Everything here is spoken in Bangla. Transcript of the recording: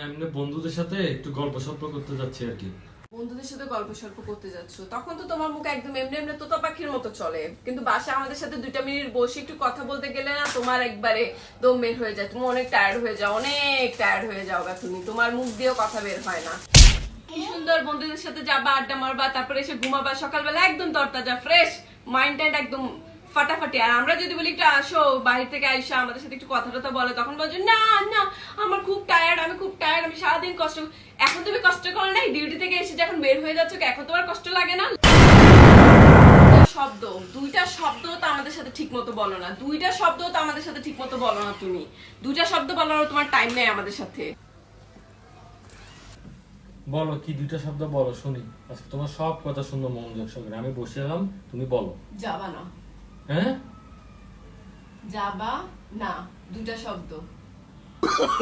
এমনি বন্ধুদের সাথে একটু গল্প সল্প করতে যাচ্ছি আর কি। বন্ধুদের সাথে গল্প সল্প করতে যাচ্ছ, তখন তো তোমার মুখ একদম এমনি এমনি তোতা পাখির মতো চলে, কিন্তু বাসায় আমাদের সাথে 2 মিনিট বসে একটু কথা বলতে গেলে না তোমার একবারে দম বের হয়ে যায়, তুমি অনেক টায়ার্ড হয়ে যাও, অনেক টায়ার্ড হয়ে যাও গা তুমি, তোমার মুখ দিয়েও কথা বের হয় না। কি সুন্দর বন্ধুদের সাথে যাবা, আড্ডা মারবা, তারপরে এসে ঘুমাবা, সকালবেলা একদম তরতাজা ফ্রেশ মাইন্ড টাইন্ড একদম ফাটাফাটি। আর আমরা যদি বলি একটু আসো বাইরে থেকে আইসা আমাদের সাথে একটু কথা টথা বলে, তখন বলছো না না আমার খুব টায়ার্ড, আমি খুব টায়ার্ড, আমি সারাদিন কষ্ট। এখন তুমি কষ্ট করো নাই, ডিউটি থেকে এসে যখন বের হয়ে যাচ্ছ, এখন তোমার কষ্ট লাগে না? শব্দ, 2টা শব্দ তো আমাদের সাথে ঠিক মতো বলো না, 2টা শব্দ তো আমাদের সাথে ঠিক মতো বলো না তুমি, 2টা শব্দ বলার তোমার টাইম নেই আমাদের সাথে। বলো কি 2টা শব্দ বলো শুনি, আজকে তোমার সব কথা শুনবো মনোযোগ সহকারে। আমি বসে এলাম, তুমি বলো। যাবা না। হ্যাঁ যাবা না, 2টা শব্দ।